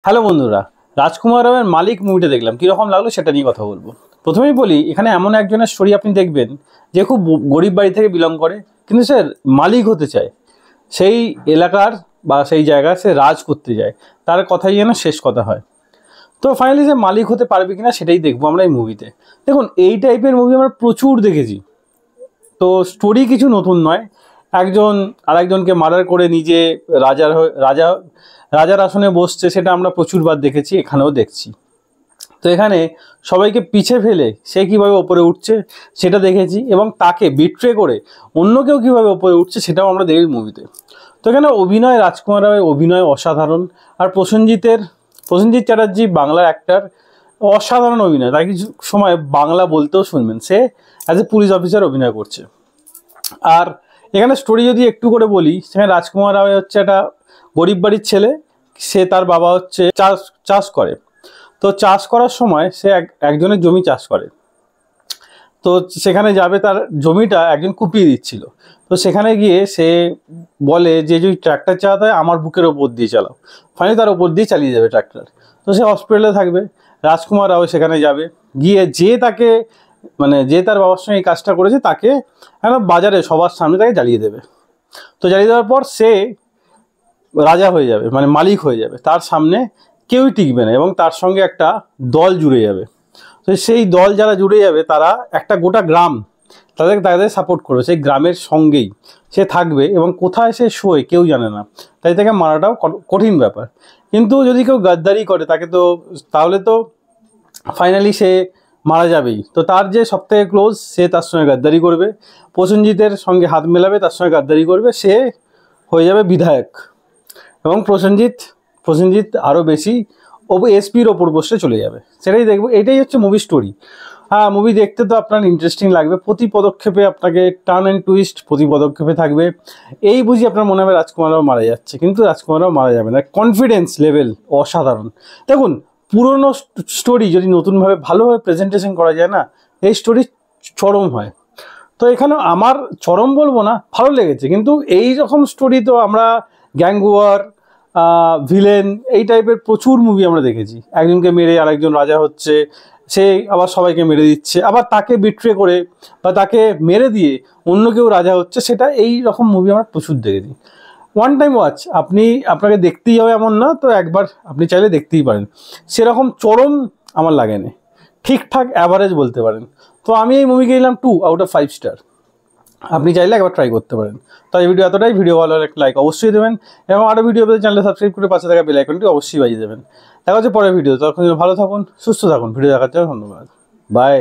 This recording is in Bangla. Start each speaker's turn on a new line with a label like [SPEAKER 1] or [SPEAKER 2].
[SPEAKER 1] হ্যালো বন্ধুরা, রাজকুমার রাওয়ের মালিক মুভিটা দেখলাম, কীরকম লাগলো সেটা নিয়ে কথা বলবো। প্রথমেই বলি, এখানে এমন একজনের স্টোরি আপনি দেখবেন যে খুব গরিব বাড়ি থেকে বিলং করে, কিন্তু সে মালিক হতে চায় সেই এলাকার বা সেই জায়গায়, সে রাজ করতে যায়, তার কথাই যেন শেষ কথা হয়। তো ফাইনালি সে মালিক হতে পারবে কিনা সেটাই দেখবো আমরা এই মুভিতে। দেখুন, এই টাইপের মুভি আমরা প্রচুর দেখেছি, তো স্টোরি কিছু নতুন নয়। একজন আরেকজনকে মার্ডার করে নিজে রাজার আসনে বসছে, সেটা আমরা প্রচুরবার দেখেছি, এখানেও দেখছি। তো এখানে সবাইকে পিছে ফেলে সে কীভাবে ওপরে উঠছে সেটা দেখেছি, এবং তাকে বিট্রে করে অন্য কেউ কীভাবে ওপরে উঠছে সেটাও আমরা দেখি মুভিতে। তো এখানে অভিনয়, রাজকুমার রাওয়ের অভিনয় অসাধারণ। আর প্রসেনজিৎ চ্যাটার্জি বাংলার অ্যাক্টার, অসাধারণ অভিনয়। তাই কিছু সময় বাংলা বলতেও শুনবেন, সে অ্যাজ এ পুলিশ অফিসার অভিনয় করছে। আর এখানে স্টোরি যদি একটু করে বলি, সেখানে রাজকুমার রাও হচ্ছে একটা গরিব বাড়ির ছেলে। সে, তার বাবা হচ্ছে চাষ করে। তো চাষ করার সময় সে একজনের জমি চাষ করে। তো সেখানে যাবে, তার জমিটা একজন কুপিয়ে দিচ্ছিল। তো সেখানে গিয়ে সে বলে যে যদি ট্র্যাক্টর চালাতে হয় আমার বুকের ওপর দিয়ে চালাও। ফাইনালি তার ওপর দিয়ে চালিয়ে যাবে ট্র্যাক্টর। তো সে হসপিটালে থাকবে। রাজকুমার রাও সেখানে যাবে, গিয়ে যে তার বাবার সঙ্গে এই কাজটা করেছে তাকে একদম বাজারে সবার সামনে তাকে জ্বালিয়ে দেবে। তো জ্বালিয়ে দেওয়ার পর সে রাজা হয়ে যাবে, মানে মালিক হয়ে যাবে। তার সামনে কেউই টিকবে না, এবং তার সঙ্গে একটা দল জুড়ে যাবে। তো সেই দল যারা জুড়ে যাবে, তারা একটা গোটা গ্রাম তাদের সাপোর্ট করবে, সেই গ্রামের সঙ্গেই সে থাকবে, এবং কোথায় সে শোয় কেউ জানে না। তাই তাকে মারাটাও কঠিন ব্যাপার। কিন্তু যদি কেউ গাদ্দারি করে তাহলে তো ফাইনালি সে মারা যাবেই। তো তার যে সবথেকে ক্লোজ, সে তার সঙ্গে গাদ্দারি করবে, প্রসেনজিতের সঙ্গে হাত মেলাবে, তার সঙ্গে গাদ্দারি করবে, সে হয়ে যাবে বিধায়ক। এবং প্রসেনজিৎ আরও বেশি এসপির ওপর বসে চলে যাবে। সেটাই দেখবো, এইটাই হচ্ছে মুভি স্টোরি। হ্যাঁ, মুভি দেখতে তো আপনার ইন্টারেস্টিং লাগবে, প্রতি পদক্ষেপে আপনাকে টার্ন অ্যান্ড টুইস্ট প্রতি পদক্ষেপে থাকবে। এই বুঝি আপনার মনে হবে রাজকুমার রাও মারা যাচ্ছে, কিন্তু রাজকুমার রাও মারা যাবে না। কনফিডেন্স লেভেল অসাধারণ। দেখুন, পুরনো স্টোরি যদি নতুনভাবে ভালোভাবে প্রেজেন্টেশন করা যায় না, এই স্টোরি চরম হয়। তো এখানে আমার চরম বলবো না, ভালো লেগেছে। কিন্তু এই রকম স্টোরি তো আমরা গ্যাংওয়ার, ভিলেন, এই টাইপের প্রচুর মুভি আমরা দেখেছি। একজনকে মেরে আরেকজন রাজা হচ্ছে, সে আবার সবাইকে মেরে দিচ্ছে, আবার তাকে বিট্রে করে বা তাকে মেরে দিয়ে অন্য কেউ রাজা হচ্ছে, সেটা এই রকম মুভি আমরা প্রচুর দেখেছি। ওয়ান টাইম ওয়াচ, আপনাকে দেখতেই হবে এমন না, তো একবার আপনি চাইলে দেখতেই পারেন। সেরকম চরম আমার লাগেনি, ঠিকঠাক অ্যাভারেজ বলতে পারেন। তো আমি এই মুভিকে দিলাম 2/5 স্টার। আপনি চাইলে একবার ট্রাই করতে পারেন। তো এই ভিডিও এতটাই। ভিডিও ভালো হলে একটা লাইক অবশ্যই দেবেন, এবং আরও ভিডিও পেতে চ্যানেলে সাবস্ক্রাইব করে পাশে থাকা বেল আইকনটি অবশ্যই বাজিয়ে দেবেন। দেখা হচ্ছে পরের ভিডিও। তখন ভালো থাকুন, সুস্থ থাকুন। ভিডিও দেখার জন্য ধন্যবাদ। বাই।